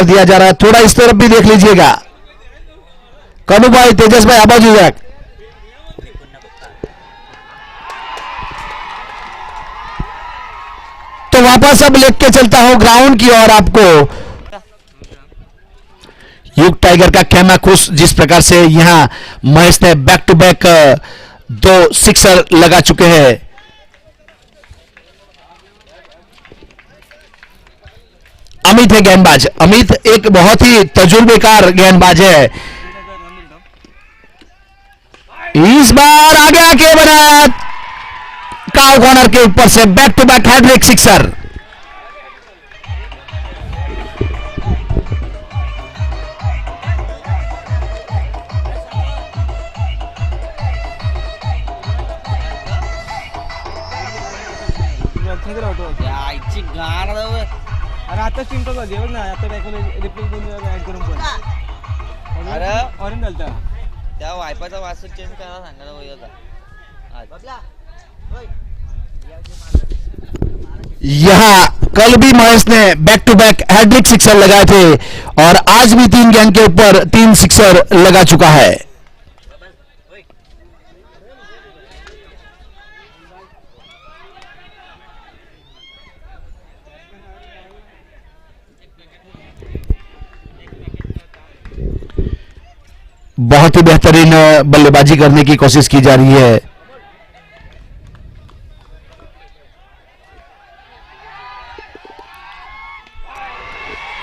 दिया जा रहा है, थोड़ा इस तरफ भी देख लीजिएगा। कनु भाई, तेजस भाई, आवाज हो। तो वापस अब लेके के चलता हूं ग्राउंड की ओर आपको। युग टाइगर का कहना खुश, जिस प्रकार से यहां महेश ने बैक टू बैक 2 सिक्सर लगा चुके हैं। अमित है गेंदबाज। अमित एक बहुत ही तजुर्बेकार गेंदबाज है। इस बार आगे आके बनाया काव कॉर्नर के ऊपर से back to back hattrick sixer. अरे आता चिंता बघ ना, आता रिप्लेस ऍड करून पण अरे ऑरेंज घालता त्या वायपाचा वासर चेंज करायला सांगा होता। यहां कल भी महेश ने back to back hattrick sixer लगाए थे और आज भी 3 गेंद के ऊपर 3 सिक्सर लगा चुका है। बहुत ही बेहतरीन बल्लेबाजी करने की कोशिश की जा रही है।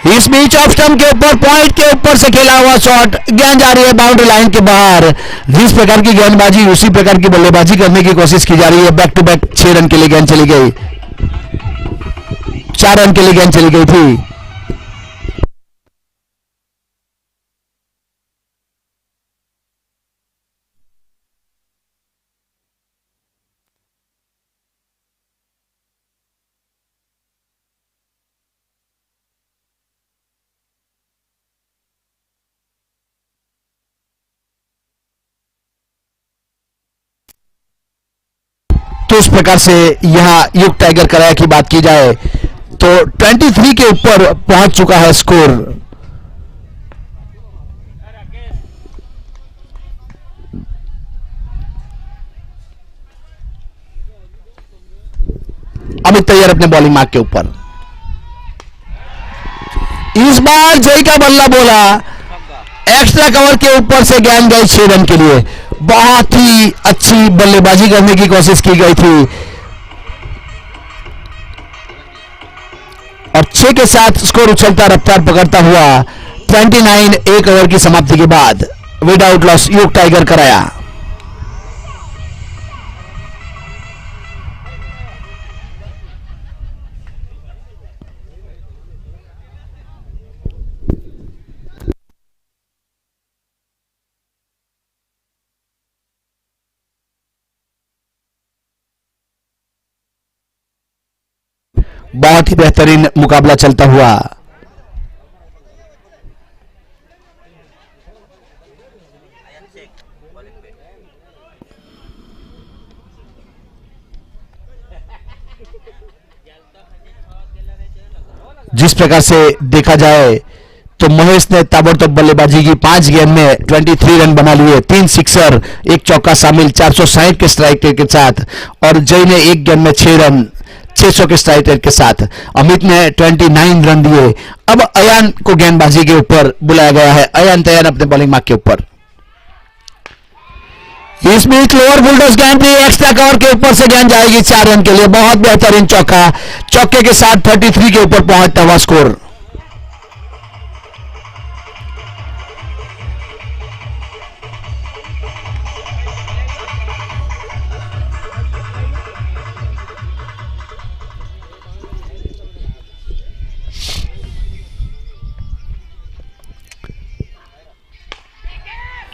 इस बीच ऑफ स्टंप के ऊपर पॉइंट के ऊपर से खेला हुआ शॉट, गेंद जा रही है बाउंड्री लाइन के बाहर। जिस प्रकार की गेंदबाजी, उसी प्रकार की बल्लेबाजी करने की कोशिश की जा रही है। बैक टू बैक 6 रन के लिए गेंद चली गई, 4 रन के लिए गेंद चली गई थी। तो इस प्रकार से यहां युग टाइगर कराया की बात की जाए तो 23 के ऊपर पहुंच चुका है स्कोर। अमित तैयार अपने बॉलिंग मार्क के ऊपर। इस बार जय का बल्ला बोला, एक्स्ट्रा कवर के ऊपर से गेंद गई 6 रन के लिए। बहुत ही अच्छी बल्लेबाजी करने की कोशिश की गई थी और 6 के साथ स्कोर उछलता रफ्तार पकड़ता हुआ 29 एक ओवर की समाप्ति के बाद विदाउट लॉस युग टाइगर कराया। बहुत ही बेहतरीन मुकाबला चलता हुआ। जिस प्रकार से देखा जाए तो महेश ने ताबड़तोड़ बल्लेबाजी की, 5 गेंद में 23 रन बना लिए, 3 सिक्सर, 1 चौका शामिल 460 के स्ट्राइक रेट के साथ, और जय ने 1 गेंद में 6 रन 600 के स्ट्राइक रेट के साथ। अमित ने 29 रन दिए। अब अयान को गेंदबाजी के ऊपर बुलाया गया है। अयान तैयार अपने बॉलिंग मार्क के ऊपर। इस बीच लोअर बुलडोज गेंद भी एक्स्ट्रा कवर के ऊपर से गेंद जाएगी 4 रन के लिए। बहुत बेहतरीन चौका, चौके के साथ 33 के ऊपर पहुंचता हुआ स्कोर।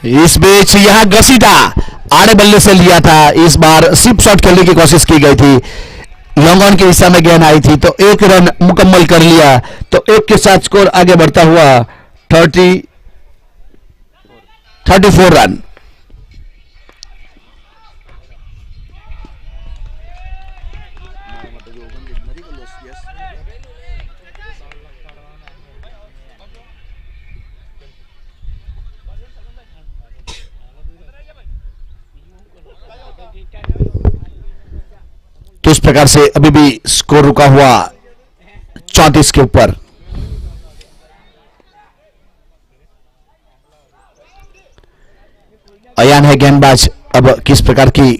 इस बीच यहां घसीटा आड़े बल्ले से लिया था। इस बार सिप शॉट खेलने की कोशिश की गई थी, लॉन्ग ऑन के हिस्सा में गेंद आई थी तो 1 रन मुकम्मल कर लिया। तो 1 के साथ स्कोर आगे बढ़ता हुआ 34 रन। प्रकार से अभी भी स्कोर रुका हुआ 34 के ऊपर। अयान है गेंदबाज, अब किस प्रकार की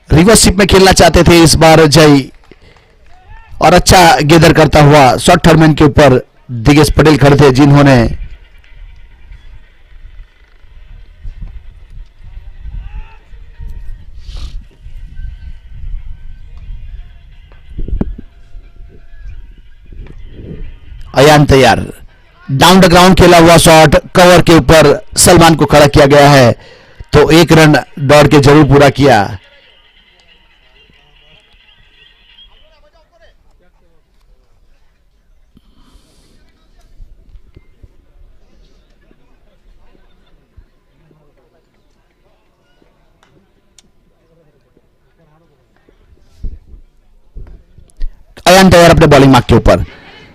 रिवर्सशिप में खेलना चाहते थे इस बार जय, और अच्छा गेदर करता हुआ शॉर्ट थर्डमैन के ऊपर दिगेश पटेल खड़े थे जिन्होंने अयान तैयार, डाउन द ग्राउंड खेला हुआ शॉट कवर के ऊपर सलमान को खड़ा किया गया है, तो एक रन दौड़ के जरूर पूरा किया। अयान तैयार अपने बॉलिंग मार्क के ऊपर,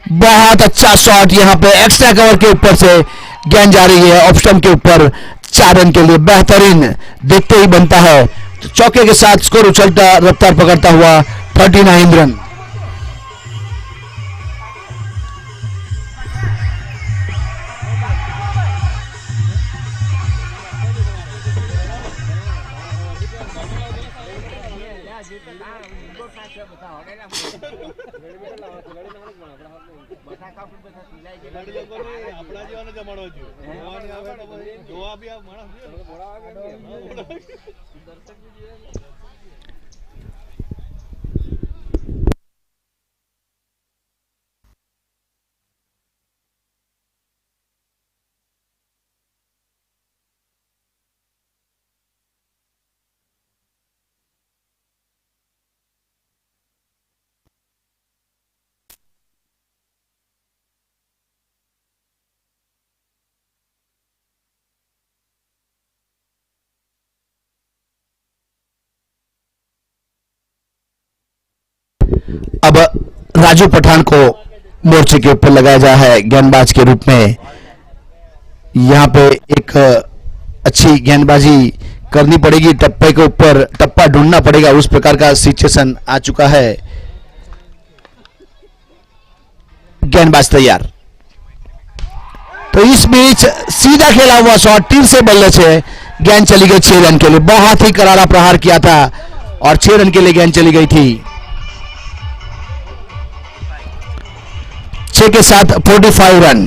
बहुत अच्छा शॉट, यहां पे एक्स्ट्रा कवर के ऊपर से गेंद जा रही है ऑफ स्टंप के ऊपर, 4 रन के लिए बेहतरीन देखते ही बनता है। तो चौके के साथ स्कोर उछलता रफ्तार पकड़ता हुआ 39 रन। अब राजू पठान को मोर्चे के ऊपर लगाया जा है गेंदबाज के रूप में। यहां पे एक अच्छी गेंदबाजी करनी पड़ेगी, टप्पे के ऊपर टप्पा ढूंढना पड़ेगा, उस प्रकार का सिचुएशन आ चुका है। गेंदबाज तैयार, तो इस बीच सीधा खेला हुआ शॉट तीर से बल्ले से गेंद चली गई 6 रन के लिए। बहुत ही करारा प्रहार किया था और 6 रन के लिए गेंद चली गई थी। 6 के साथ 45 रन,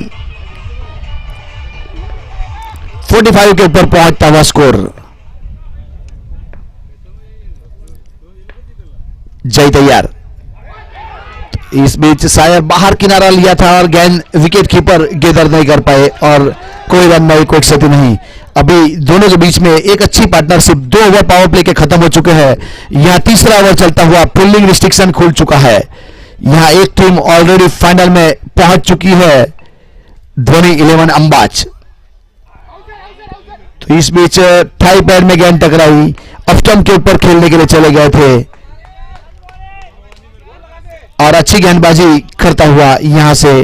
45 के ऊपर पहुंचता हुआ स्कोर। जय तैयार, इस बीच शायद बाहर किनारा लिया था और गेंद विकेट कीपर गेदर नहीं कर पाए और कोई रन नहीं, कोई क्षति नहीं। अभी दोनों के बीच में एक अच्छी पार्टनरशिप, 2 ओवर पावर प्ले के खत्म हो चुके हैं। यहां तीसरा ओवर चलता हुआ पुलिंग रिस्ट्रिक्शन खुल चुका है। यहां एक टीम ऑलरेडी फाइनल में पहुंच चुकी है, धोनी 11 अंबाज। तो इस बीच थाई पैड में गेंद टकराई, ऑफ स्टंप के ऊपर खेलने के लिए चले गए थे और अच्छी गेंदबाजी करता हुआ यहां से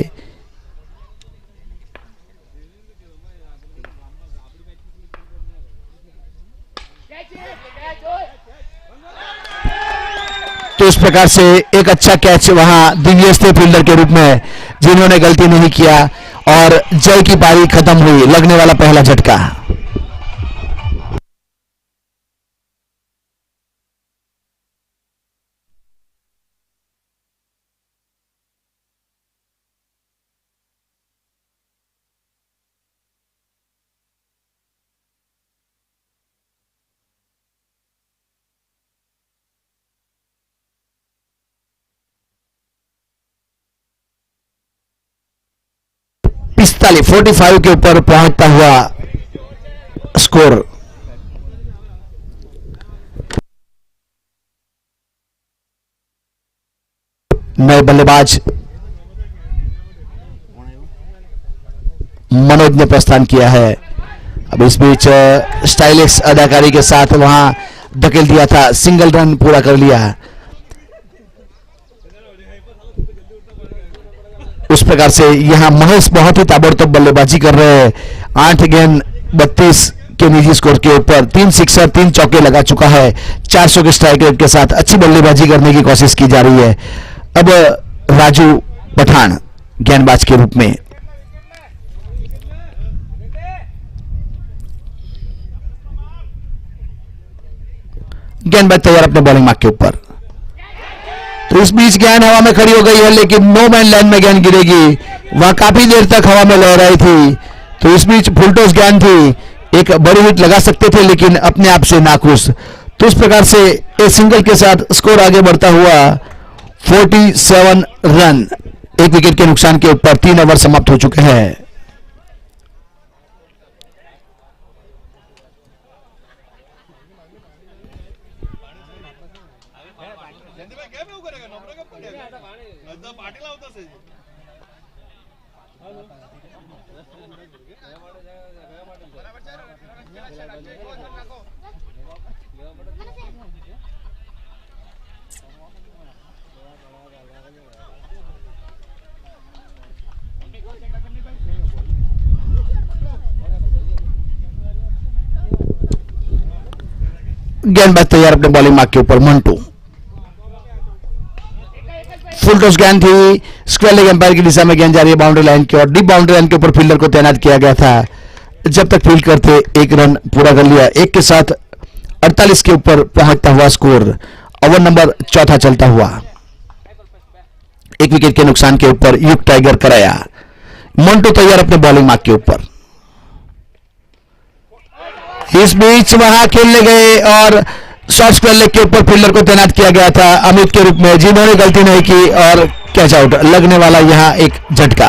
तो इस प्रकार से एक अच्छा कैच वहां दिव्येश थे फील्डर के रूप में जिन्होंने गलती नहीं किया और जय की पारी खत्म हुई, लगने वाला पहला झटका। पिस्तालीस 45 के ऊपर पहुंचता हुआ स्कोर। नए बल्लेबाज मनोज ने प्रस्थान किया है। अब इस बीच स्टाइलिश अदाकारी के साथ वहां धकेल दिया था, सिंगल रन पूरा कर लिया। उस प्रकार से यहां महेश बहुत ही ताबड़तोड़ बल्लेबाजी कर रहे हैं। 8 गेंद 32 के निजी स्कोर के ऊपर 3 सिक्सर 3 चौके लगा चुका है। 400 के स्ट्राइक रेट के साथ अच्छी बल्लेबाजी करने की कोशिश की जा रही है। अब राजू पठान गेंदबाज के रूप में। गेंदबाज तैयार अपने बॉलिंग मार्क के ऊपर। तो इस बीच गेंद हवा में खड़ी हो गई है, लेकिन नो मैन लैंड में गेंद गिरेगी। वहां काफी देर तक हवा में लहराई थी, तो इस बीच फुलटॉस गेंद थी, एक बड़ी हिट लगा सकते थे लेकिन अपने आप से नाखुश। तो इस प्रकार से एक सिंगल के साथ स्कोर आगे बढ़ता हुआ 47 रन, एक विकेट के नुकसान के ऊपर 3 ओवर समाप्त हो चुके हैं। गेंदबाज तैयार अपने बॉलिंग मार्क के ऊपर। मंटू, फुल टॉस गेंद थी, स्क्वायर लेग एम्पायर की दिशा में गेंद जा रही है बाउंड्री लाइन की ओर। डीप बाउंड्री लाइन के ऊपर फील्डर को तैनात किया गया था। जब तक फील्ड करते 1 रन पूरा कर लिया। 1 के साथ 48 के ऊपर पहुंचता हुआ स्कोर। ओवर नंबर चौथा चलता हुआ 1 विकेट के नुकसान के ऊपर युग टाइगर कराया। मंटू तैयार अपने बॉलिंग मार्क के ऊपर। इस बीच वहां खेलने गए और शॉर्ट स्क्वायर लेग के ऊपर फील्डर को तैनात किया गया था अमित के रूप में, जिन्होंने गलती नहीं की और कैच आउट लगने वाला यहां एक झटका।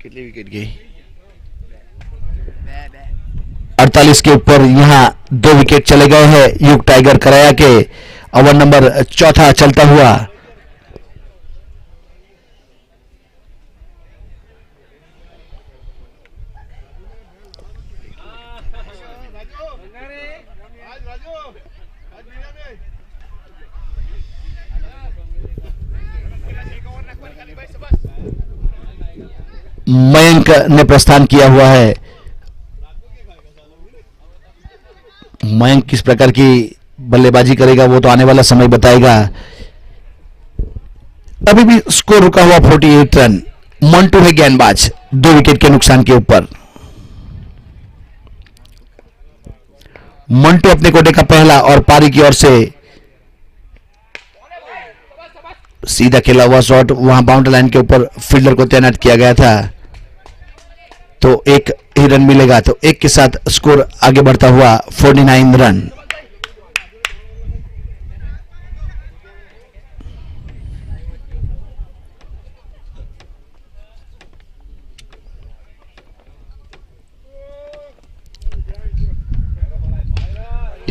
कितनी विकेट गई? 48 के ऊपर यहां 2 विकेट चले गए हैं युग टाइगर कराया के। ओवर नंबर चौथा चलता हुआ मयंक ने प्रस्थान किया हुआ है। मयंक किस प्रकार की बल्लेबाजी करेगा वो तो आने वाला समय बताएगा। अभी भी स्कोर रुका हुआ 48 रन। मंटू है गेंदबाज 2 विकेट के नुकसान के ऊपर। मंटू अपने कोटे का पहला और पारी की ओर से सीधा खेला हुआ शॉट, वहां बाउंड्री लाइन के ऊपर फील्डर को तैनात किया गया था, तो 1 ही रन मिलेगा। तो 1 के साथ स्कोर आगे बढ़ता हुआ 49 रन।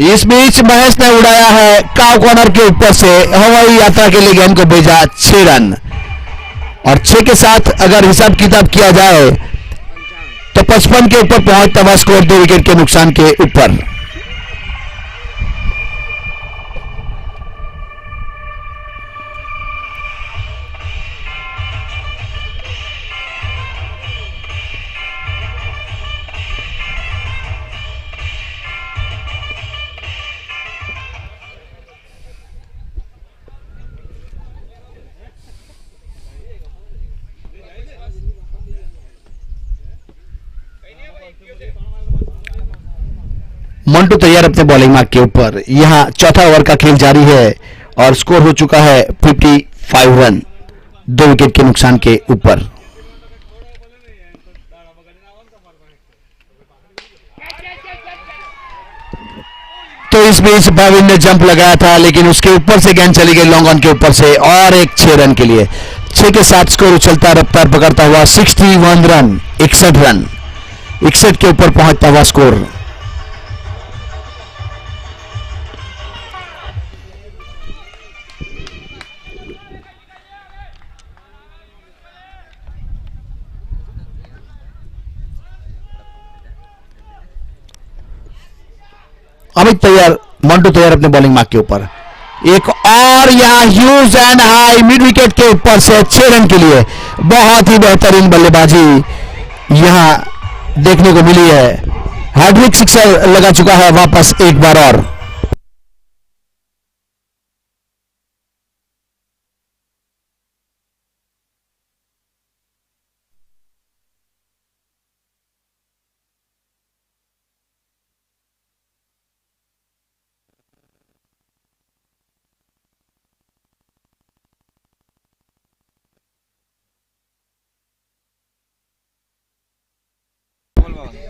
इस बीच महेश ने उड़ाया है काव कॉर्नर के ऊपर से, हवाई यात्रा के लिए गेंद को भेजा। 6 रन और 6 के साथ अगर हिसाब किताब किया जाए तो 55 के ऊपर पहुंचता हुआ स्कोर 2 विकेट के नुकसान के ऊपर। मंटू तैयार अपने बॉलिंग मार्क के ऊपर। यहां चौथा ओवर का खेल जारी है और स्कोर हो चुका है 55 रन, 2 विकेट के नुकसान के ऊपर। तो इस बीच भाविन ने जंप लगाया था, लेकिन उसके ऊपर से गेंद चली गई लॉन्ग ऑन के ऊपर से और एक 6 रन के लिए। 6 के साथ स्कोर उछलता रफ्तार पकड़ता हुआ 61 रन, 61 रन, 61 के ऊपर पहुंचता हुआ स्कोर। अमित तैयार, मंटू तैयार अपने बॉलिंग मार्क के ऊपर। एक और यहाँ huge and high mid wicket के ऊपर से 6 रन के लिए बहुत ही बेहतरीन बल्लेबाजी यहां देखने को मिली है। हैट्रिक सिक्सर लगा चुका है वापस एक बार और।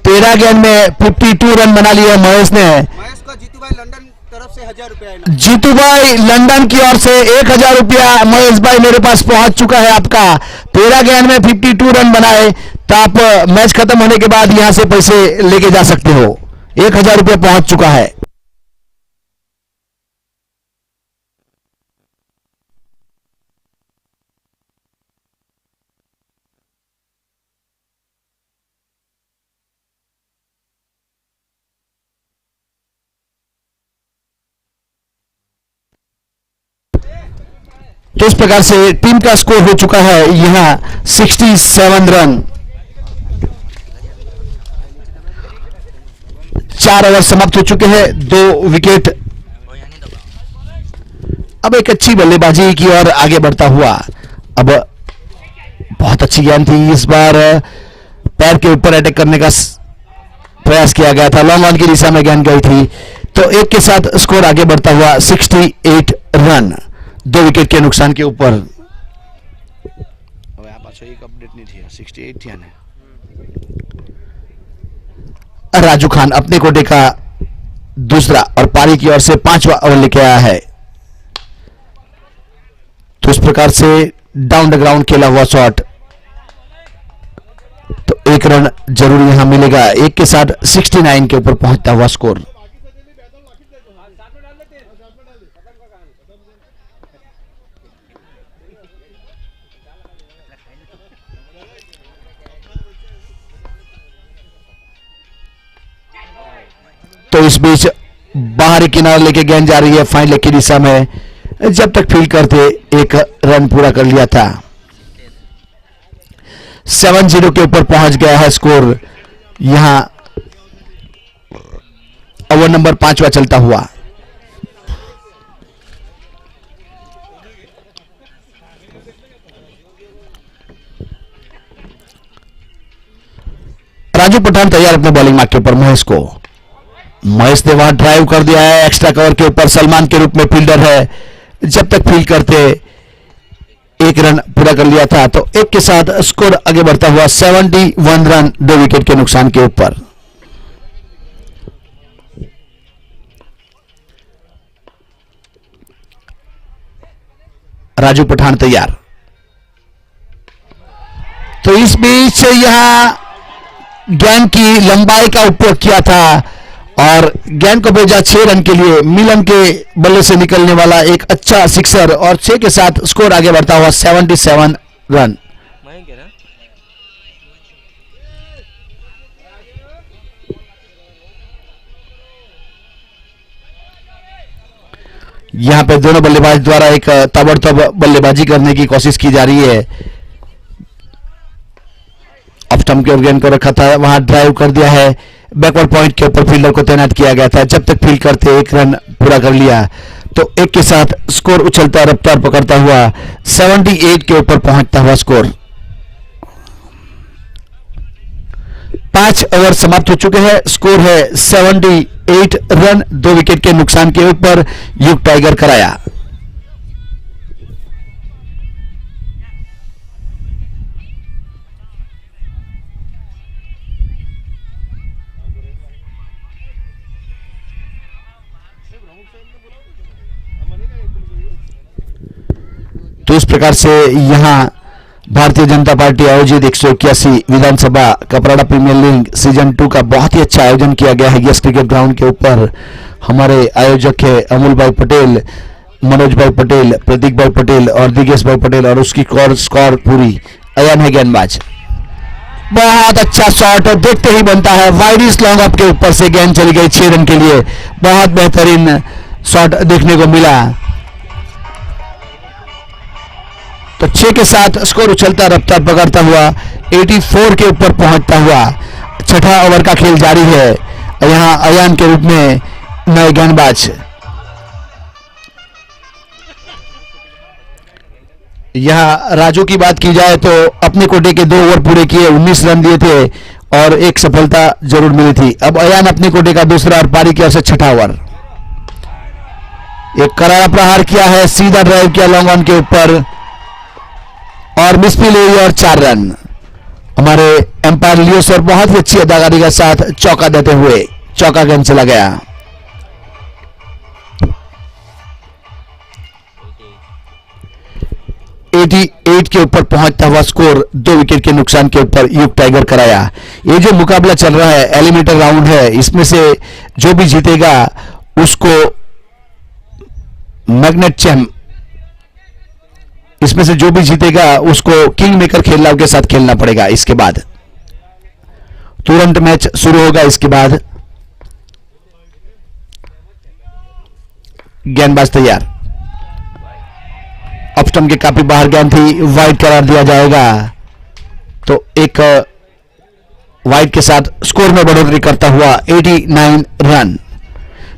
तेरह गेंद में 52 रन बना लिए महेश ने। महेश को जीतू भाई लंदन तरफ से 1000 रुपया। जीतू भाई लंदन की ओर से 1000 रुपया महेश भाई मेरे पास पहुंच चुका है आपका। 13 गेंद में 52 रन बनाए तो आप मैच खत्म होने के बाद यहां से पैसे लेके जा सकते हो। 1000 रुपया पहुंच चुका है। तो इस प्रकार से टीम का स्कोर हो चुका है यहां 67 रन। 4 ओवर समाप्त हो चुके हैं, 2 विकेट। अब एक अच्छी बल्लेबाजी की ओर आगे बढ़ता हुआ। अब बहुत अच्छी गेंद थी, इस बार पैर के ऊपर अटैक करने का प्रयास किया गया था, लॉन्ग ऑन की दिशा में गेंद गई थी। तो एक के साथ स्कोर आगे बढ़ता हुआ 68 रन, 2 विकेट के नुकसान के ऊपर। एक अपडेट नहीं थी, 68 थी ने। राजू खान अपने कोटे का दूसरा और पारी की ओर से 5वां ओवर लेके आया है। तो इस प्रकार से डाउन द ग्राउंड खेला हुआ शॉट, तो 1 रन जरूर यहां मिलेगा। एक के साथ 69 के ऊपर पहुंचता हुआ स्कोर। तो इस बीच बाहरी किनारे लेके गेंद जा रही है फाइन लेग की दिशा में। जब तक फील्ड करते 1 रन पूरा कर लिया था। 7-0 के ऊपर पहुंच गया है स्कोर यहां ओवर नंबर 5वां चलता हुआ। राजू पठान तैयार अपने बॉलिंग मार्क के ऊपर। महेश ने वहां ड्राइव कर दिया है, एक्स्ट्रा कवर के ऊपर सलमान के रूप में फील्डर है। जब तक फील्ड करते 1 रन पूरा कर लिया था। तो एक के साथ स्कोर आगे बढ़ता हुआ 71 रन, 2 विकेट के नुकसान के ऊपर। राजू पठान तैयार। तो इस बीच यहां गेंद की लंबाई का उपयोग किया था और गेंद को भेजा 6 रन के लिए। मिलन के बल्ले से निकलने वाला एक अच्छा सिक्सर और 6 के साथ स्कोर आगे बढ़ता हुआ 77 रन। यहां पे दोनों बल्लेबाज द्वारा एक ताबड़तोड़ बल्लेबाजी करने की कोशिश की जा रही है। ऑफ स्टंप के गेंद को रखा था, वहां ड्राइव कर दिया है। बैकवर्ड पॉइंट के ऊपर फील्डर को तैनात किया गया था। जब तक फील्ड करते 1 रन पूरा कर लिया। तो 1 के साथ स्कोर उछलता रफ्तार पकड़ता हुआ 78 के ऊपर पहुंचता हुआ स्कोर। 5 ओवर समाप्त हो चुके हैं, स्कोर है 78 रन, 2 विकेट के नुकसान के ऊपर युग टाइगर कराया। तो इस प्रकार से यहां भारतीय जनता पार्टी आयोजित 181 विधानसभा कपराड़ा प्रीमियर लीग सीजन 2 का बहुत ही अच्छा आयोजन किया गया है यस क्रिकेट ग्राउंड के ऊपर। हमारे आयोजक है अमूल भाई पटेल, मनोज भाई पटेल, प्रतीक भाई पटेल और दिगेश भाई पटेल और उसकी स्कोर पूरी। अयान है गेंदबाज। बहुत अच्छा शॉट देखते ही बनता है, वाइड इस लॉन्ग ऑफ के ऊपर से गेंद चली गई 6 रन के लिए। बहुत बेहतरीन शॉट देखने को मिला। तो 6 के साथ स्कोर उछलता रफ्तार पकड़ता हुआ 84 के ऊपर पहुंचता हुआ छठा ओवर का खेल जारी है। यहां अयान के रूप में नए गेंदबाज। यहां राजू की बात की जाए तो अपने कोटे के 2 ओवर पूरे किए, 19 रन दिए थे और एक सफलता जरूर मिली थी। अब अयान अपने कोटे का दूसरा और पारी की ओर से छठा ओवर। एक करारा प्रहार किया है, सीधा ड्राइव किया लॉन्ग ऑन के ऊपर और मिसफील्ड हुई और 4 रन। हमारे एम्पायर लियो सर बहुत ही अच्छी अदाकारी के साथ चौका देते हुए चौका गेंद चला गया। एट के ऊपर पहुंचता हुआ स्कोर 2 विकेट के नुकसान के ऊपर युग टाइगर कराया। ये जो मुकाबला चल रहा है एलिमिनेटर राउंड है, इसमें से जो भी जीतेगा उसको मैग्नेट चैम, इसमें से जो भी जीतेगा उसको किंग मेकर खेलनाव के साथ खेलना पड़ेगा। इसके बाद तुरंत मैच शुरू होगा। इसके बाद गेंदबाज तैयार, ऑप्टम के काफी बाहर गेंद थी, वाइड करार दिया जाएगा। तो एक वाइड के साथ स्कोर में बढ़ोतरी करता हुआ 89 रन।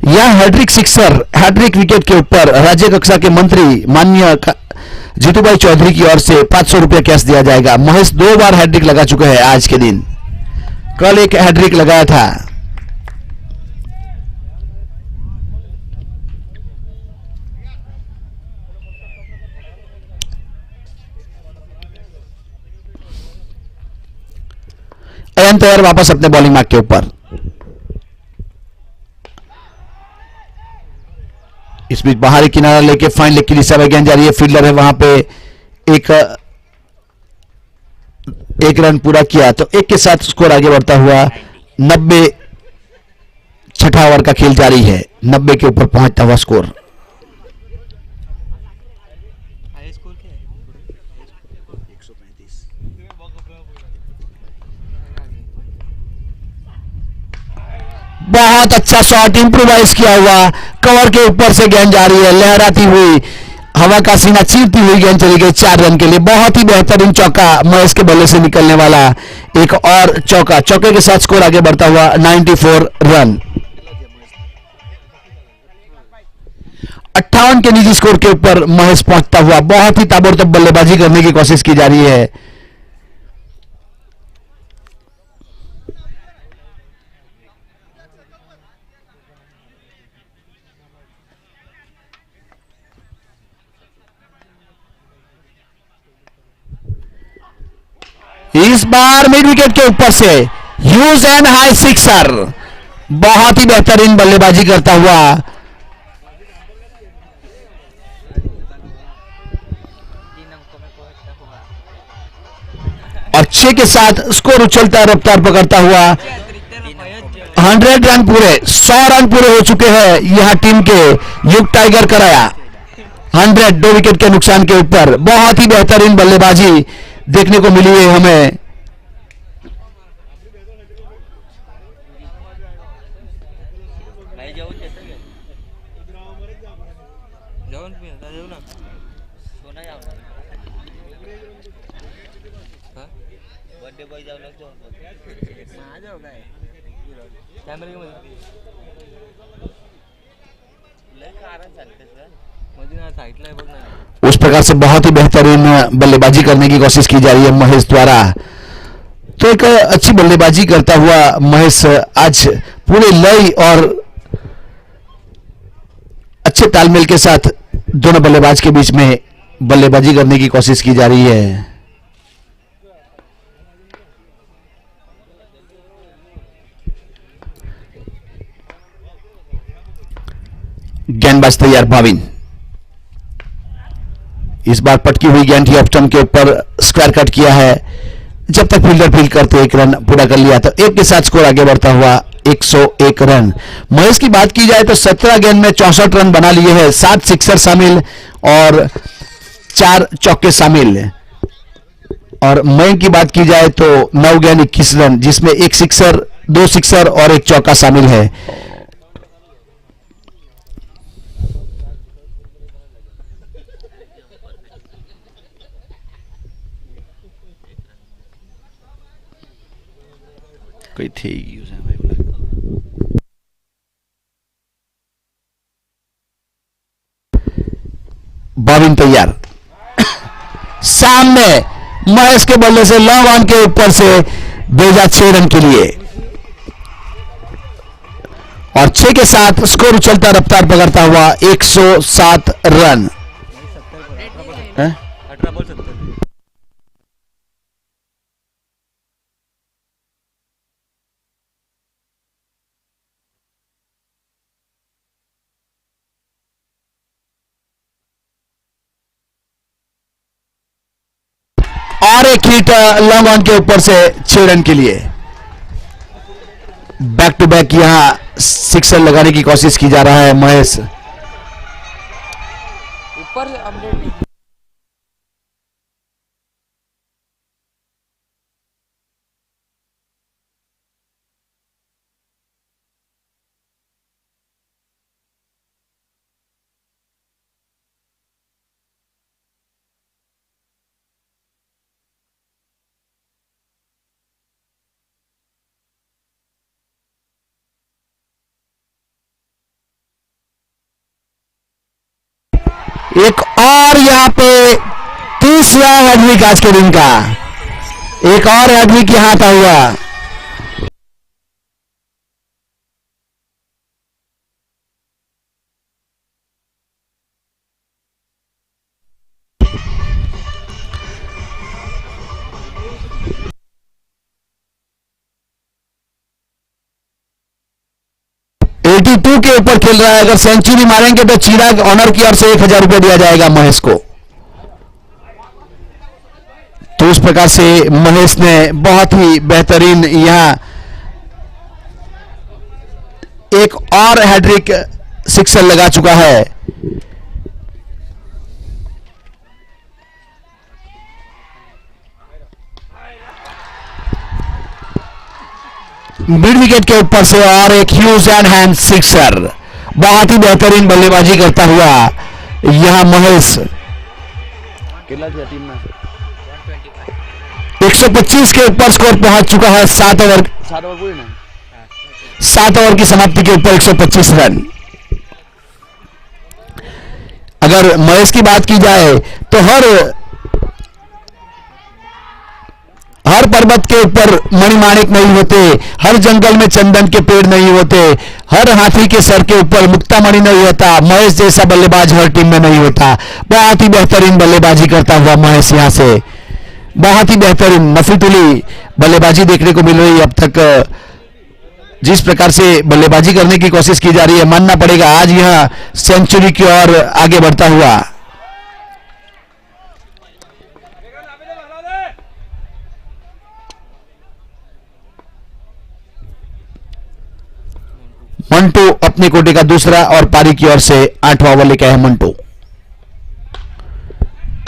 यह हैट्रिक सिक्सर, हैट्रिक विकेट के ऊपर राज्य कक्षा के मंत्री माननीय जीतूभाई चौधरी की ओर से 500 रुपया कैश दिया जाएगा। महेश 2 बार हैट्रिक लगा चुके हैं आज के दिन, कल एक हैट्रिक लगाया था। अयन तैयार वापस अपने बॉलिंग मार्क के ऊपर। इस बीच बाहरी किनारा लेके फाइन लेग की दिशा में गेंद जा रही है, फील्डर है वहां पे। एक रन पूरा किया तो 1 के साथ स्कोर आगे बढ़ता हुआ 90। छठा ओवर का खेल जारी है, 90 के ऊपर पहुंचता हुआ स्कोर। बहुत अच्छा शॉट इंप्रोवाइज किया हुआ, कवर के ऊपर से गेंद जा रही है, लहराती हुई हवा का सीना चीरती हुई गेंद चली गई 4 रन के लिए। बहुत ही बेहतरीन चौका महेश के बल्ले से निकलने वाला, एक और चौका, चौके के साथ स्कोर आगे बढ़ता हुआ 94 रन। 58 के निजी स्कोर के ऊपर महेश पहुंचता हुआ, बहुत ही ताबड़तोड़ बल्लेबाजी करने की कोशिश की जा रही है। इस बार मिड विकेट के ऊपर से ह्यूज एंड हाई सिक्सर, बहुत ही बेहतरीन बल्लेबाजी करता हुआ और 6 के साथ स्कोर उछलता रफ्तार पकड़ता हुआ 100 रन पूरे, 100 रन पूरे हो चुके हैं यहां टीम के युग टाइगर कराया। 100 2 विकेट के नुकसान के ऊपर बहुत ही बेहतरीन बल्लेबाजी देखने को मिली है हमें। उस प्रकार से बहुत ही बेहतरीन बल्लेबाजी करने की कोशिश की जा रही है महेश द्वारा। तो एक अच्छी बल्लेबाजी करता हुआ महेश आज पूरे लय और अच्छे तालमेल के साथ दोनों बल्लेबाज के बीच में बल्लेबाजी करने की कोशिश की जा रही है। गेंदबाज तैयार भाविन, इस बार पटकी हुई गेंद थी, ऑप्टम के ऊपर स्क्वायर कट किया है। जब तक फील्डर फील्ड करते 1 रन पूरा कर लिया तो 1 के साथ स्कोर आगे बढ़ता हुआ 101 रन। महेश की बात की जाए तो 17 गेंद में 64 रन बना लिए हैं, 7 सिक्सर शामिल और 4 चौके शामिल। और मयंक की बात की जाए तो 9 गेंद 21 रन, जिसमें एक सिक्सर, 2 सिक्सर और एक चौका शामिल है। कोई थी बॉलिंग तैयार, सामने महेश के बल्ले से लॉन्ग ऑन के ऊपर से भेजा 6 रन के लिए, और 6 के साथ स्कोर उछलता रफ्तार पकड़ता हुआ 107 रन। 18 बॉल 70। और एक हिट लॉन्ग ऑन के ऊपर से 6 रन के लिए। बैक टू बैक यहां सिक्सर लगाने की कोशिश की जा रहा है महेश। ऊपर से अपडेट नहीं। एक और यहां पे तीसरा हैट्रिक आज के दिन का, एक और हैट्रिक यहां आता हुआ। के ऊपर खेल रहा है, अगर सेंचुरी मारेंगे तो चिराग ऑनर की ओर से 1000 रुपए दिया जाएगा महेश को। तो उस प्रकार से महेश ने बहुत ही बेहतरीन यहां एक और हैट्रिक सिक्सर लगा चुका है। मिड विकेट के ऊपर से और एक ह्यूज एंड हैंड सिक्सर, बहुत ही बेहतरीन बल्लेबाजी करता हुआ यहां महेश 125 के ऊपर स्कोर पहुंच चुका है। 7 ओवर की समाप्ति के ऊपर 125 रन। अगर महेश की बात की जाए तो हर पर्वत के ऊपर मणिमाणिक नहीं होते, हर जंगल में चंदन के पेड़ नहीं होते, हर हाथी के सर के ऊपर मुक्तामणि नहीं होता। महेश जैसा बल्लेबाज हर टीम में नहीं होता। बहुत ही बेहतरीन बल्लेबाजी करता हुआ महेश यहां से बहुत ही बेहतरीन नफीतुली बल्लेबाजी देखने को मिल रही है। अब तक जिस प्रकार से बल्लेबाजी करने की कोशिश की जा रही है, मानना पड़ेगा आज यह सेंचुरी की ओर आगे बढ़ता हुआ। मंटू अपने कोटे का दूसरा और पारी की ओर से 8वां ओवर लेकर है मंटू।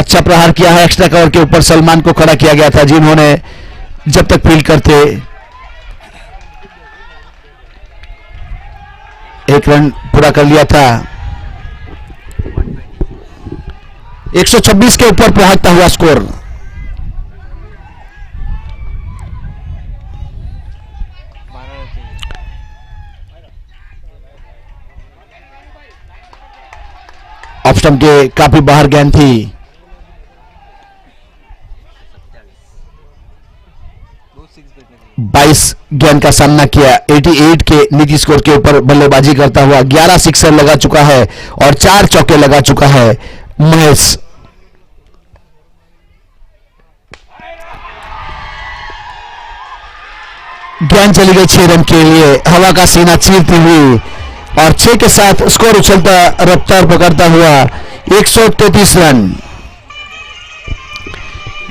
अच्छा प्रहार किया है, एक्स्ट्रा कवर के ऊपर सलमान को खड़ा किया गया था, जिन्होंने जब तक फील्ड करते 1 रन पूरा कर लिया था। 126 के ऊपर पहुंचता हुआ स्कोर। ऑफ स्टंप के काफी बाहर गेंद थी। 22 गेंद का सामना किया। 88 के निजी स्कोर के ऊपर बल्लेबाजी करता हुआ 11 सिक्सर लगा चुका है और 4 चौके लगा चुका है महेश। गेंद चली गई 6 रन के लिए, हवा का सीना चीरती हुई, और 6 के साथ स्कोर उछलता रफ्तार पकड़ता हुआ 133 रन।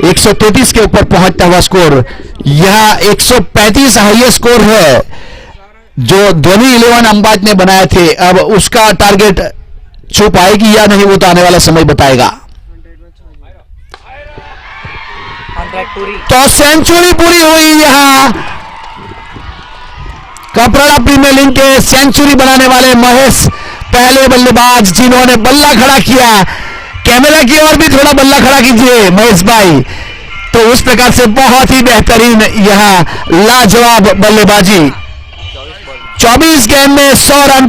133 के ऊपर पहुंचता हुआ स्कोर। यह 135 हाईएस्ट स्कोर है जो धोनी 11 अंबाज ने बनाए थे। अब उसका टारगेट छू पाएगी या नहीं, वो तो आने वाला समय बताएगा। कॉन्ट्रैक्ट पूरी। तो सेंचुरी पूरी हुई यहाँ कपराड़ा प्रीमियर लीग के सेंचुरी बनाने वाले महेश पहले बल्लेबाज जिन्होंने बल्ला खड़ा किया। कैमरा की ओर भी थोड़ा बल्ला खड़ा कीजिए महेश भाई। तो उस प्रकार से बहुत ही बेहतरीन यहाँ लाजवाब बल्लेबाजी 24 गेंद में 100 रन